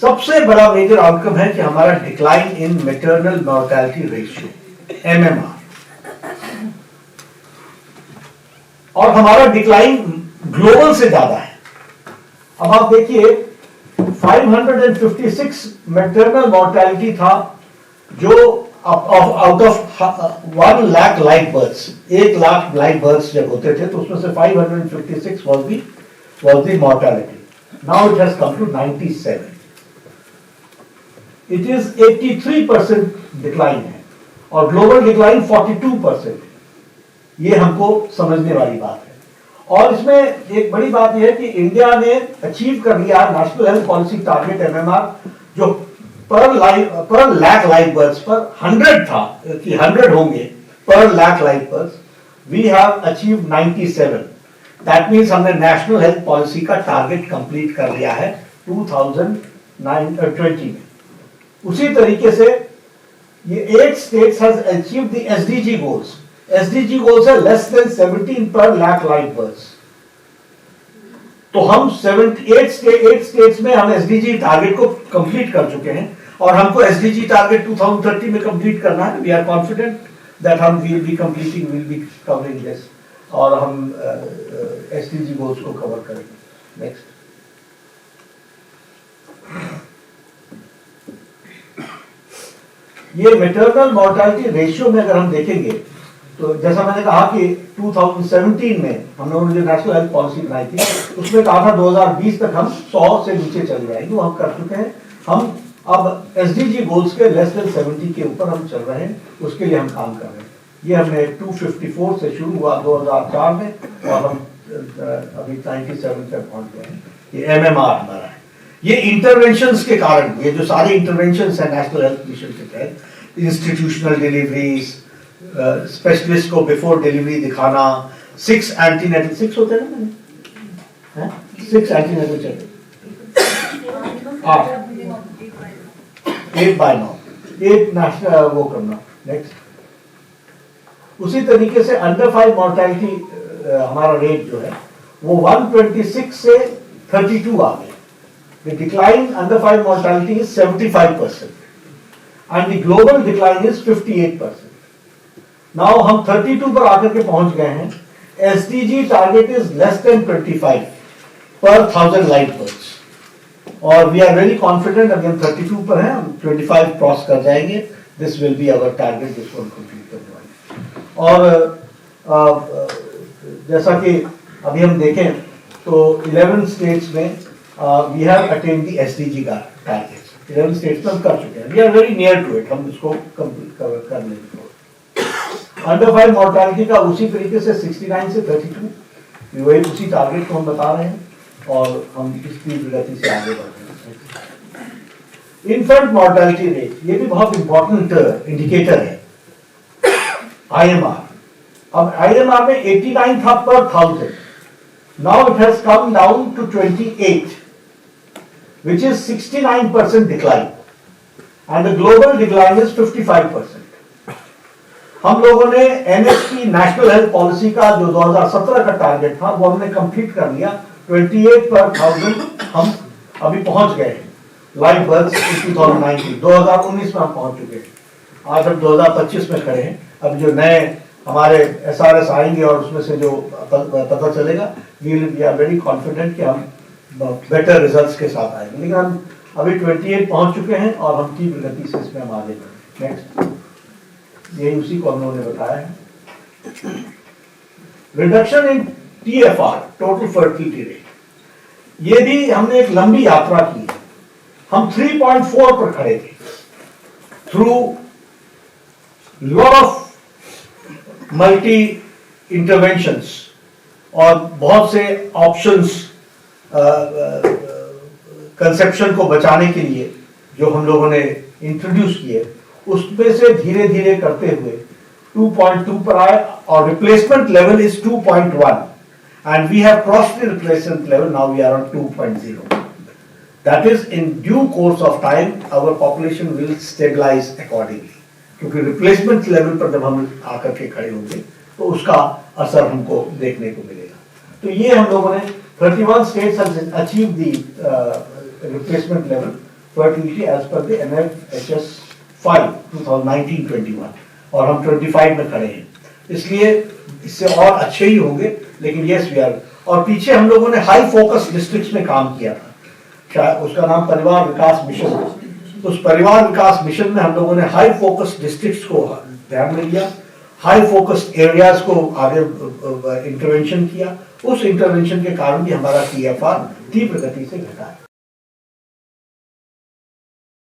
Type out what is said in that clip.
सबसे बड़ा major outcome है कि हमारा decline in maternal mortality ratio MMR, और हमारा डिक्लाइन ग्लोबल से ज्यादा है। अब आप देखिए 556 मैटरनल मॉर्टेलिटी था जो out of 1 lakh live births, 1 lakh live births जब होते थे तो उसमें से 556 was the mortality. Now it has come to 97. It is 83% decline है और ग्लोबल डिक्लाइन 42%। ये हमको समझने वाली बात है। और इसमें एक बड़ी बात यह है कि इंडिया ने अचीव कर लिया national health policy target MMR, जो पर लाख लाइव बर्थ्स पर 100 था कि 100 होंगे पर lakh live births, we have achieve 97। That means हमने नेशनल हेल्थ पॉलिसी का टारगेट कंप्लीट कर लिया है 2020 में। उसी तरीके से ये 8 states has achieved the SDG goals. SDG goals है लेस देन 17 पर लाख लाइव बर्थ्स। तो हम 8 स्टेट्स में हम SDG टारगेट को कंप्लीट कर चुके हैं और हमको SDG टारगेट 2030 में कंप्लीट करना है। वी आर कॉन्फिडेंट दैट हम विल बी कवरिंग दिस और हम SDG गोल्स को कवर करेंगे। नेक्स्ट, ये मैटरनल मॉर्टेलिटी रेशियो में अगर हम देखेंगे तो जैसा मैंने कहा कि 2017 में हम लोगों ने जो नेशनल हेल्थ पॉलिसी बनाई थी उसमें कहा था 2020 तक हम 100 से नीचे चले जाएंगे, वो हम कर चुके हैं। हम अब SDG गोल्स के लेस देन 70 के ऊपर हम चल रहे हैं, उसके लिए हम काम कर रहे हैं। ये हमने 254 से शुरू हुआ 2004 में और हम अभी 97 तक पहुंच गए हैं। ये MMR हमारा है। ये इंटरवेंशंस के कारण, ये जो सारे इंटरवेंशंस है नेशनल हेल्थ मिशन के तहत, इंस्टीट्यूशनल डिलीवरीज, स्पेशलिस्ट को बिफोर डिलीवरी दिखाना, 6 एंटीनेटल 6 होते हैं ना, 6 एंटीनेटल चेक, 8/9 8 नेशनल वो करना। नेक्स्ट, उसी तरीके से अंडर 5 मॉर्टेलिटी हमारा रेट जो है वो 126 से 32 आ गया। The decline under 5 mortality is 75% and the global decline is 58%. Now हम 32 पर आकर के पहुंच गए हैं। SDG target is less than 25 per 1000 live births और we are very confident अभी हम 32 पर हैं, हम 25 क्रॉस कर जाएंगे। This will be our target, this will complete करने वाले। और जैसा कि अभी हम देखें तो 11 स्टेट्स में we have attained the SDG targets. 11 states में हम कर चुके हैं। We are very near to it. हम इसको कवर कर लेंगे। अंडर 5 मॉर्टेलिटी का उसी तरीके से 69 से 32 वही उसी टारगेट को हम बता रहे हैं और हम इस तीव्र गति से आगे बढ़ रहे हैं। इन्फेंट मॉर्टेलिटी रेट, ये भी बहुत इंपॉर्टेंट इंडिकेटर है। IMR, अब IMR में 89 था पर 1000, now it has come down to 28, which is 69% decline and the global decline is 55%. हम लोगों ने NHP नेशनल हेल्थ पॉलिसी का जो 2017 का टारगेट था वो हमने कंप्लीट कर लिया। 28 पर 1000 हम अभी पहुंच गए हैं। लाइव बर्थ्स 2019 में हम पहुंच चुके हैं। आज हम 2025 में खड़े हैं। अब जो नए हमारे SRS आएंगे और उसमें से जो पता चलेगा, वी आर वेरी कॉन्फिडेंट कि हम बेटर रिजल्ट्स के साथ आएंगे। लेकिन हम अभी 28 पहुंच चुके हैं और हम तीव्र गति से इसमें हम आगे बढ़ेंगे। नेक्स्ट, यही उसी को हम लोगों ने बताया है। Reduction in TFR, total fertility rate, ये भी हमने एक लंबी यात्रा की है। हम 3.4 पर खड़े थे through lot of multi interventions और बहुत से ऑप्शंस कंसेप्शन को बचाने के लिए जो हम लोगों ने इंट्रोड्यूस किए, उसमें से धीरे धीरे करते हुए 2.2 पर आए और replacement level is 2.1 and we have crossed the replacement level. Now we are on 2.0. That is, in due course of time our population will stabilize accordingly. क्योंकि रिप्लेसमेंट लेवल पर जब हम आकर के खड़े होंगे तो उसका असर हमको देखने को मिलेगा। तो ये हम लोगों ने 31 states have achieved the replacement level fertility as per the NFHS 5 2019-21 और हम 25 में खड़े हैं, इसलिए इससे और अच्छे ही होंगे। लेकिन यस वी आर, और पीछे हम लोगों ने हाई फोकस डिस्ट्रिक्ट्स में काम किया था, शायद उसका नाम परिवार विकास मिशन है। उस परिवार विकास मिशन में हम लोगों ने हाई फोकस डिस्ट्रिक्ट्स को ध्यान में लिया, हाई फोकस एरियाज को आगे इंटरवेंशन किया। उस इंटरवेंशन के कारण भी हमारा TFR तीव्र गति से घटा है।